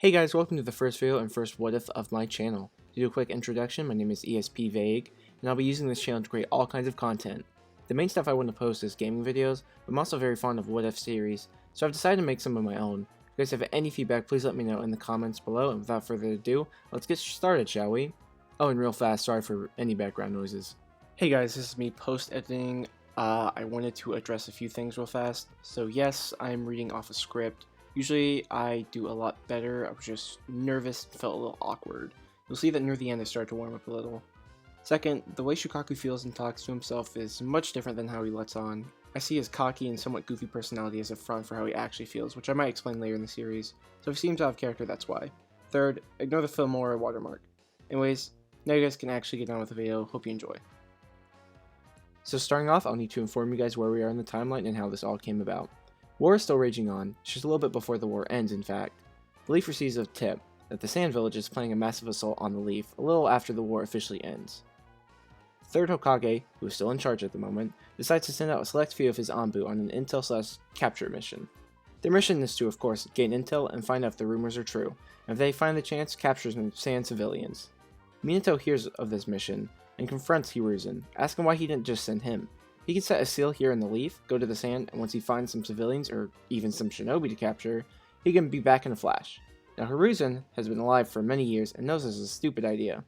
Hey guys, welcome to the first video and first what if of my channel. To do a quick introduction, my name is ESP Vague, and I'll be using this channel to create all kinds of content. The main stuff I want to post is gaming videos, but I'm also very fond of what if series, so I've decided to make some of my own. If you guys have any feedback, please let me know in the comments below, and without further ado, let's get started, shall we? Oh, and real fast, sorry for any background noises. Hey guys, this is me post-editing. I wanted to address a few things real fast. So yes, I'm reading off a script. Usually I do a lot better. I was just nervous, felt a little awkward. You'll see that near the end I started to warm up a little. Second, the way Shukaku feels and talks to himself is much different than how he lets on. I see his cocky and somewhat goofy personality as a front for how he actually feels, which I might explain later in the series. So if he seems out of character, that's why. Third, ignore the Fillmore watermark. Anyways, now you guys can actually get on with the video. Hope you enjoy. So starting off, I'll need to inform you guys where we are in the timeline and how this all came about. War is still raging on, it's just a little bit before the war ends in fact. The Leaf receives a tip that the Sand Village is planning a massive assault on the Leaf a little after the war officially ends. The third Hokage, who is still in charge at the moment, decides to send out a select few of his Anbu on an intel/capture mission. Their mission is to, of course, gain intel and find out if the rumors are true, and if they find the chance, capture some Sand civilians. Minato hears of this mission and confronts Hiruzen, asking why he didn't just send him. He can set a seal here in the Leaf, go to the Sand, and once he finds some civilians, or even some shinobi to capture, he can be back in a flash. Now Hiruzen has been alive for many years and knows this is a stupid idea.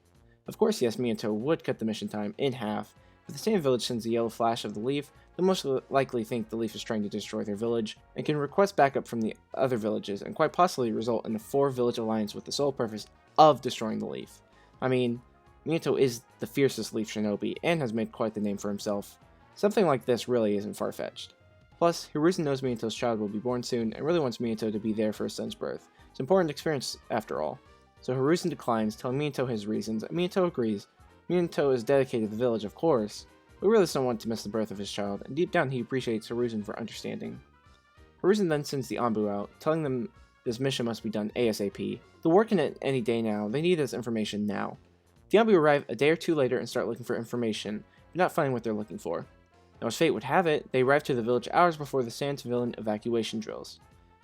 Of course yes, Minato would cut the mission time in half. If the Sand Village sends the yellow flash of the Leaf, they'll most likely think the Leaf is trying to destroy their village, and can request backup from the other villages, and quite possibly result in a 4-village alliance with the sole purpose of destroying the Leaf. I mean, Minato is the fiercest Leaf shinobi, and has made quite the name for himself. Something like this really isn't far-fetched. Plus, Hiruzen knows Minato's child will be born soon, and really wants Minato to be there for his son's birth. It's an important experience after all. So Hiruzen declines, telling Minato his reasons, and Minato agrees. Minato is dedicated to the village, of course, but really doesn't want to miss the birth of his child, and deep down he appreciates Hiruzen for understanding. Hiruzen then sends the Anbu out, telling them this mission must be done ASAP. They'll work in it any day now, they need this information now. The Anbu arrive a day or two later and start looking for information, but not finding what they're looking for. Now as fate would have it, they arrive to the village hours before the Sand Civilian evacuation drills.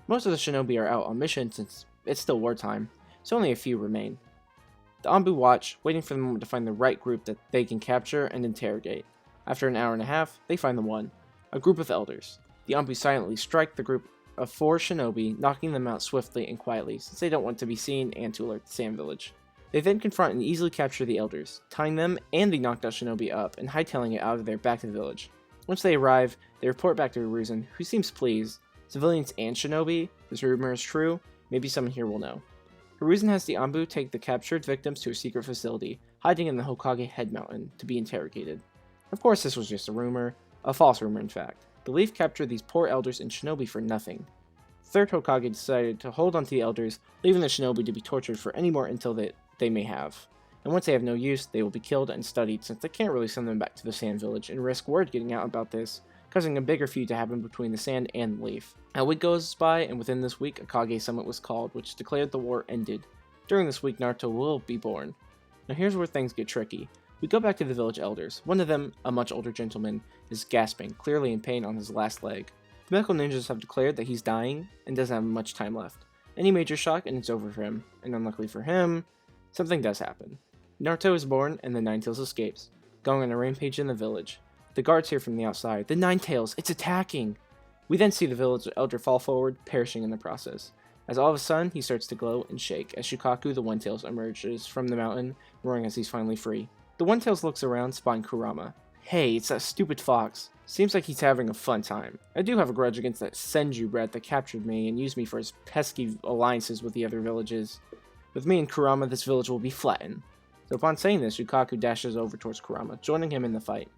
Most of the shinobi are out on mission since it's still wartime, so only a few remain. The Anbu watch, waiting for the moment to find the right group that they can capture and interrogate. After an hour and a half, they find the one, a group of elders. The Anbu silently strike the group of 4 shinobi, knocking them out swiftly and quietly since they don't want to be seen and to alert the Sand Village. They then confront and easily capture the elders, tying them and the knocked out shinobi up and hightailing it out of there back to the village. Once they arrive, they report back to Hiruzen, who seems pleased. Civilians and shinobi, this rumor is true, maybe someone here will know. Hiruzen has the Anbu take the captured victims to a secret facility, hiding in the Hokage Head Mountain, to be interrogated. Of course this was just a rumor, a false rumor in fact. The Leaf captured these poor elders and shinobi for nothing. The third Hokage decided to hold on to the elders, leaving the shinobi to be tortured for any more intel that they may have. And once they have no use, they will be killed and studied since they can't really send them back to the Sand Village and risk word getting out about this, causing a bigger feud to happen between the Sand and the Leaf. A week goes by, and within this week, a Kage Summit was called, which declared the war ended. During this week, Naruto will be born. Now here's where things get tricky. We go back to the village elders. One of them, a much older gentleman, is gasping, clearly in pain on his last leg. The medical ninjas have declared that he's dying and doesn't have much time left. Any major shock and it's over for him, and unluckily for him, something does happen. Naruto is born, and the Ninetales escapes, going on a rampage in the village. The guards hear from the outside, "The Ninetales, it's attacking!" We then see the village elder fall forward, perishing in the process. As all of a sudden, he starts to glow and shake as Shukaku the One-Tails emerges from the mountain, roaring as he's finally free. The One-Tails looks around, spying Kurama. Hey, it's that stupid fox. Seems like he's having a fun time. I do have a grudge against that Senju brat that captured me and used me for his pesky alliances with the other villages. With me and Kurama, this village will be flattened. So upon saying this, Shukaku dashes over towards Kurama, joining him in the fight.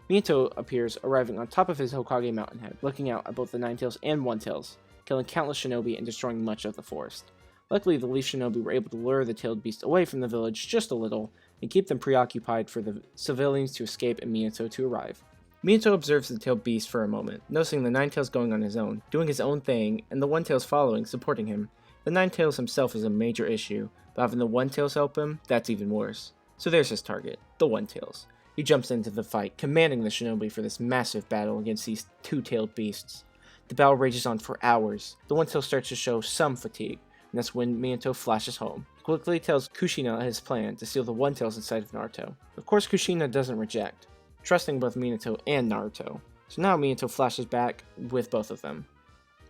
Minato appears, arriving on top of his Hokage mountain head, looking out at both the Ninetales and One-Tails, killing countless shinobi and destroying much of the forest. Luckily, the Leaf shinobi were able to lure the tailed beast away from the village just a little, and keep them preoccupied for the civilians to escape and Minato to arrive. Minato observes the tailed beast for a moment, noticing the Ninetales going on his own, doing his own thing, and the One-Tails following, supporting him. The Ninetales himself is a major issue, but having the One-Tails help him, that's even worse. So there's his target, the One-Tails. He jumps into the fight, commanding the shinobi for this massive battle against these two-tailed beasts. The battle rages on for hours. The One-Tail starts to show some fatigue, and that's when Minato flashes home. He quickly tells Kushina his plan to steal the One Tails inside of Naruto. Of course, Kushina doesn't reject, trusting both Minato and Naruto. So now Minato flashes back with both of them.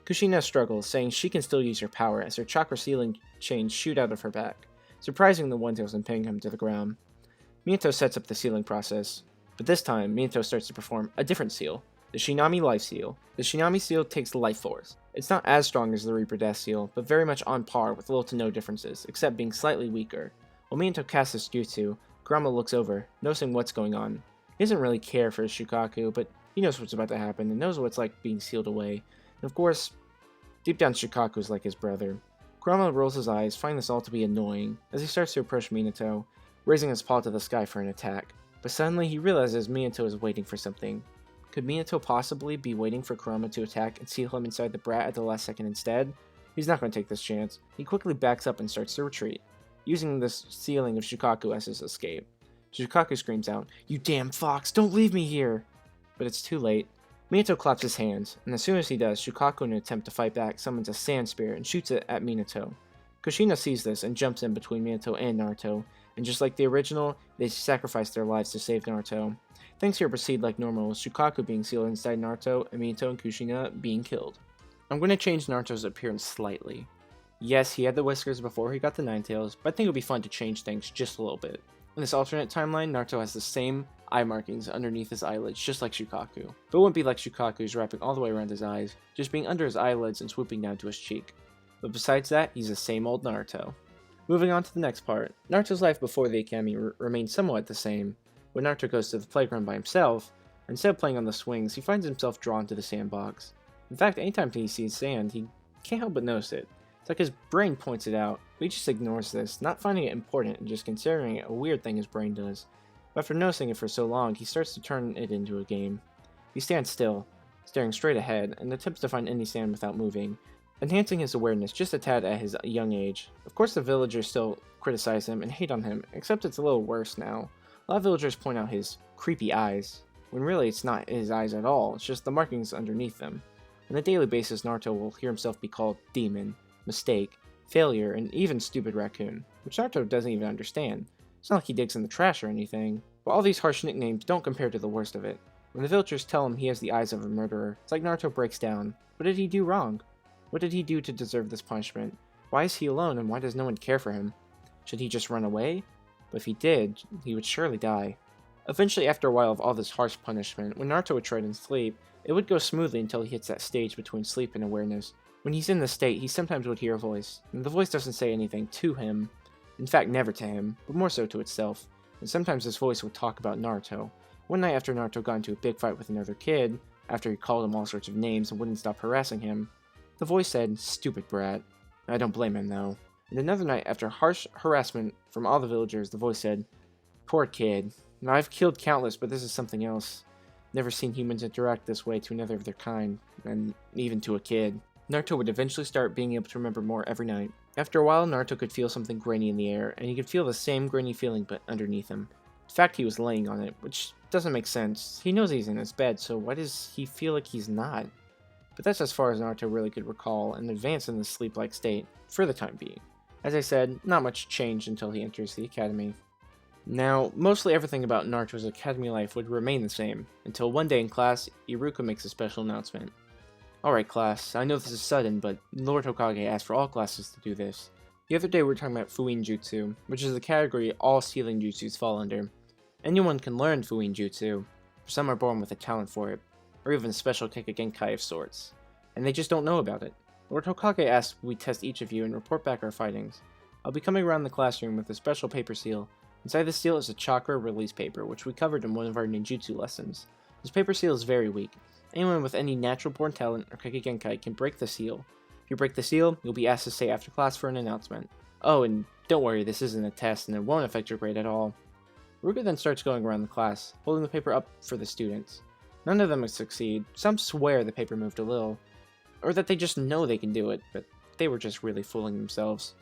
Kushina struggles, saying she can still use her power as her chakra sealing chains shoot out of her back, surprising the One Tails and pinning him to the ground. Minato sets up the sealing process, but this time Minato starts to perform a different seal, the Shinami Life Seal. The Shinami Seal takes life force. It's not as strong as the Reaper Death Seal, but very much on par with little to no differences, except being slightly weaker. While Minato casts his jutsu, Kurama looks over, noticing what's going on. He doesn't really care for his Shukaku, but he knows what's about to happen and knows what it's like being sealed away. And of course, deep down Shukaku is like his brother. Kurama rolls his eyes, finding this all to be annoying, as he starts to approach Minato, raising his paw to the sky for an attack. But suddenly he realizes Minato is waiting for something. Could Minato possibly be waiting for Kurama to attack and seal him inside the brat at the last second instead? He's not going to take this chance. He quickly backs up and starts to retreat, using this sealing of Shukaku as his escape. Shukaku screams out, "You damn fox, don't leave me here!" But it's too late. Minato claps his hands, and as soon as he does, Shukaku, in an attempt to fight back, summons a sand spear and shoots it at Minato. Kushina sees this and jumps in between Minato and Naruto, and just like the original, they sacrifice their lives to save Naruto. Things here proceed like normal, with Shukaku being sealed inside Naruto, and Minato and Kushina being killed. I'm going to change Naruto's appearance slightly. Yes, he had the whiskers before he got the Nine Tails, but I think it would be fun to change things just a little bit. In this alternate timeline, Naruto has the same eye markings underneath his eyelids, just like Shukaku. But it wouldn't be like Shukaku's wrapping all the way around his eyes, just being under his eyelids and swooping down to his cheek. But besides that, he's the same old Naruto. Moving on to the next part, Naruto's life before the Academy remains somewhat the same. When Naruto goes to the playground by himself, instead of playing on the swings, he finds himself drawn to the sandbox. In fact, anytime he sees sand, he can't help but notice it. It's like his brain points it out, but he just ignores this, not finding it important and just considering it a weird thing his brain does. But after noticing it for so long, he starts to turn it into a game. He stands still, staring straight ahead, and attempts to find any sand without moving, enhancing his awareness just a tad at his young age. Of course, the villagers still criticize him and hate on him, except it's a little worse now. A lot of villagers point out his creepy eyes, when really it's not his eyes at all, it's just the markings underneath them. On a daily basis, Naruto will hear himself be called demon, mistake, failure, and even stupid raccoon, which Naruto doesn't even understand. It's not like he digs in the trash or anything, but all these harsh nicknames don't compare to the worst of it. When the villagers tell him he has the eyes of a murderer, it's like Naruto breaks down. What did he do wrong? What did he do to deserve this punishment? Why is he alone and why does no one care for him? Should he just run away? But if he did, he would surely die. Eventually, after a while of all this harsh punishment, when Naruto would try to sleep, it would go smoothly until he hits that stage between sleep and awareness. When he's in this state, he sometimes would hear a voice, and the voice doesn't say anything to him. In fact, never to him, but more so to itself. And sometimes this voice would talk about Naruto. One night after Naruto got into a big fight with another kid, after he called him all sorts of names and wouldn't stop harassing him, the voice said, "Stupid brat." I don't blame him though. And another night, after harsh harassment from all the villagers, the voice said, "Poor kid. Now, I've killed countless, but this is something else. Never seen humans interact this way to another of their kind, and even to a kid." Naruto would eventually start being able to remember more every night. After a while, Naruto could feel something grainy in the air, and he could feel the same grainy feeling but underneath him. In fact, he was laying on it, which doesn't make sense. He knows he's in his bed, so why does he feel like he's not? But that's as far as Naruto really could recall and advance in this sleep-like state, for the time being. As I said, not much changed until he enters the academy. Now, mostly everything about Naruto's academy life would remain the same, until one day in class, Iruka makes a special announcement. "Alright class, I know this is sudden, but Lord Hokage asked for all classes to do this. The other day we were talking about Fuin Jutsu, which is the category all sealing jutsus fall under. Anyone can learn Fuin Jutsu, some are born with a talent for it, or even a special Kekkei of sorts, and they just don't know about it. Lord Hokage asked we test each of you and report back our findings. I'll be coming around the classroom with a special paper seal. Inside the seal is a chakra release paper, which we covered in one of our ninjutsu lessons. This paper seal is very weak. Anyone with any natural born talent or Kekkei can break the seal. If you break the seal, you'll be asked to stay after class for an announcement. Oh, and don't worry, this isn't a test and it won't affect your grade at all." Ruka then starts going around the class, holding the paper up for the students. None of them succeed. Some swear the paper moved a little, or that they just know they can do it, but they were just really fooling themselves.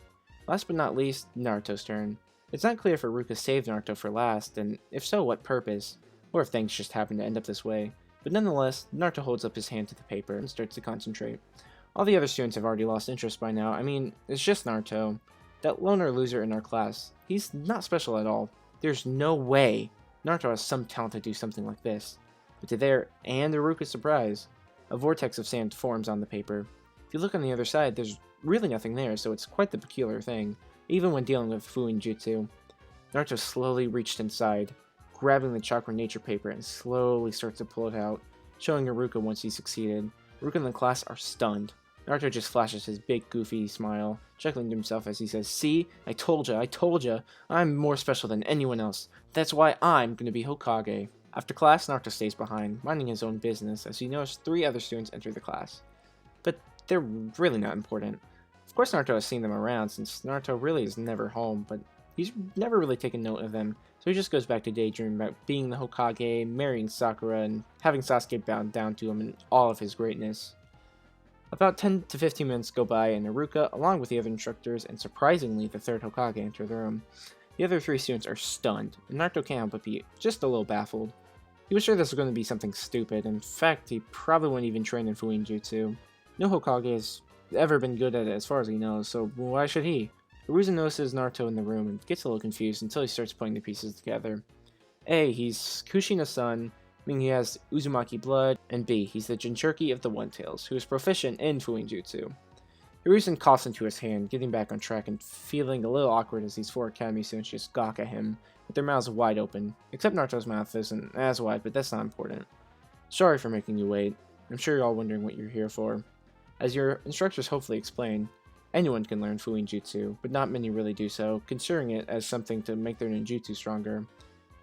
Last but not least, Naruto's turn. It's not clear if Iruka saved Naruto for last, and if so, what purpose, or if things just happened to end up this way. But nonetheless, Naruto holds up his hand to the paper and starts to concentrate. All the other students have already lost interest by now. I mean, it's just Naruto. That loner loser in our class. He's not special at all. There's no way Naruto has some talent to do something like this. But to their and Iruka's surprise, a vortex of sand forms on the paper. If you look on the other side, there's really nothing there, so it's quite the peculiar thing, even when dealing with Fuin Jutsu. Naruto slowly reached inside, grabbing the chakra nature paper, and slowly starts to pull it out, showing Iruka once he succeeded. Iruka and the class are stunned. Naruto just flashes his big goofy smile, chuckling to himself as he says, "See? I told ya, I'm more special than anyone else. That's why I'm gonna be Hokage." After class, Naruto stays behind, minding his own business as he notices 3 other students enter the class. But they're really not important. Of course Naruto has seen them around, since Naruto really is never home, but he's never really taken note of them, so he just goes back to daydreaming about being the Hokage, marrying Sakura, and having Sasuke bound down to him in all of his greatness. About 10 to 15 minutes go by, and Iruka, along with the other instructors, and surprisingly the 3rd Hokage, enter the room. The other 3 students are stunned, and Naruto can't help but be just a little baffled. He was sure this was going to be something stupid. In fact, he probably wouldn't even train in Fuin Jutsu. No Hokage has ever been good at it as far as he knows, so why should he? Hiruzen notices Naruto in the room and gets a little confused until he starts putting the pieces together. A. He's Kushina's son, meaning he has Uzumaki blood, and B. He's the Jinchuriki of the One-Tails, who is proficient in Fuin Jutsu. Hiruzen coughs into his hand, getting back on track and feeling a little awkward as these 4 academy students just gawk at him, with their mouths wide open. Except Naruto's mouth isn't as wide, but that's not important. Sorry for making you wait. I'm sure you're all wondering what you're here for. As your instructors hopefully explain, anyone can learn Fuin Jutsu, but not many really do so, considering it as something to make their ninjutsu stronger.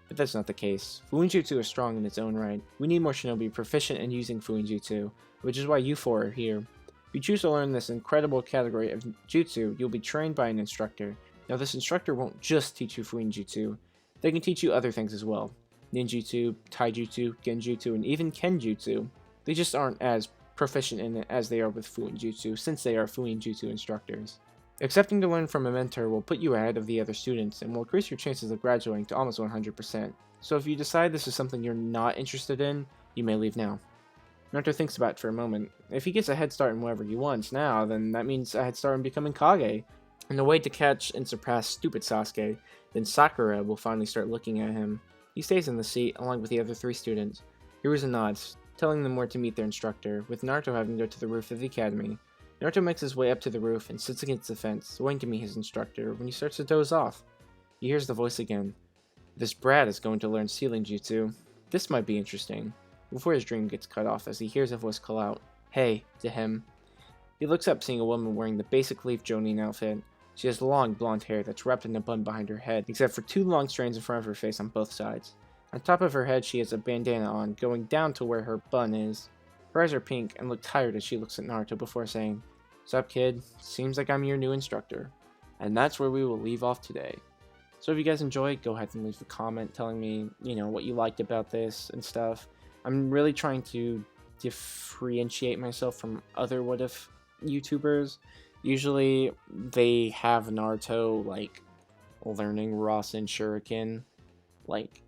But that's not the case. Fuin Jutsu is strong in its own right. We need more shinobi proficient in using Fuin Jutsu, which is why you 4 are here. If you choose to learn this incredible category of jutsu, you'll be trained by an instructor. Now this instructor won't just teach you Fuin Jutsu, they can teach you other things as well. Ninjutsu, Taijutsu, Genjutsu, and even Kenjutsu. They just aren't as proficient in it as they are with Fuin Jutsu, since they are Fuin Jutsu instructors. Accepting to learn from a mentor will put you ahead of the other students and will increase your chances of graduating to almost 100%. So if you decide this is something you're not interested in, you may leave now. Naruto thinks about it for a moment. If he gets a head start in whatever he wants now, then that means a head start in becoming Kage. And a way to catch and surpass stupid Sasuke, then Sakura will finally start looking at him. He stays in the seat along with the other 3 students. Hiruzen nods, telling them where to meet their instructor, with Naruto having to go to the roof of the academy. Naruto makes his way up to the roof and sits against the fence, waiting to meet his instructor when he starts to doze off. He hears the voice again. This brat is going to learn sealing jutsu. This might be interesting. Before his dream gets cut off as he hears a voice call out, "Hey," to him. He looks up seeing a woman wearing the basic leaf Jonin outfit. She has long blonde hair that's wrapped in a bun behind her head, except for 2 long strands in front of her face on both sides. On top of her head she has a bandana on, going down to where her bun is. Her eyes are pink and look tired as she looks at Naruto before saying, "Sup kid, seems like I'm your new instructor." And that's where we will leave off today. So if you guys enjoyed, go ahead and leave a comment telling me, what you liked about this and stuff. I'm really trying to differentiate myself from other What If YouTubers. Usually they have Naruto learning Rasen Shuriken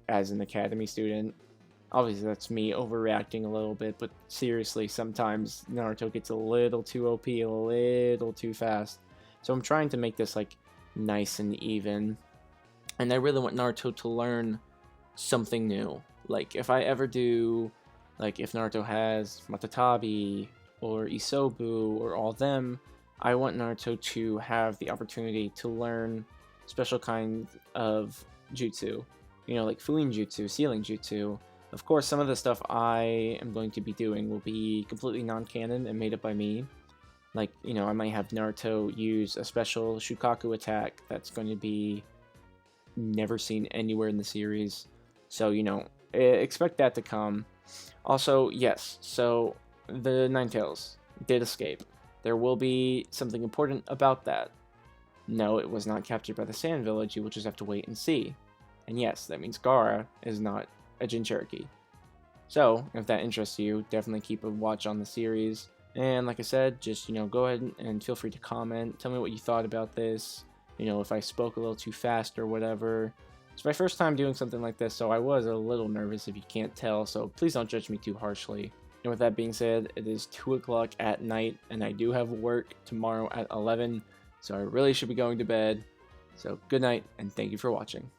as an academy student. Obviously that's me overreacting a little bit, but seriously, sometimes Naruto gets a little too OP, a little too fast. So I'm trying to make this nice and even. And I really want Naruto to learn something new. If I ever do, if Naruto has Matatabi or Isobu or all them, I want Naruto to have the opportunity to learn special kinds of jutsu. Like Fuin Jutsu, Sealing Jutsu. Of course, some of the stuff I am going to be doing will be completely non-canon and made up by me. I might have Naruto use a special Shukaku attack that's going to be never seen anywhere in the series. So, expect that to come. Also, yes, so the Ninetales did escape. There will be something important about that. No, it was not captured by the Sand Village. You will just have to wait and see. And yes, that means Gaara is not a Jinchuriki. So, if that interests you, definitely keep a watch on the series. And like I said, just, go ahead and feel free to comment. Tell me what you thought about this. If I spoke a little too fast or whatever. It's my first time doing something like this, so I was a little nervous if you can't tell, so please don't judge me too harshly. And with that being said, it is 2 o'clock at night, and I do have work tomorrow at 11, so I really should be going to bed. So good night, and thank you for watching.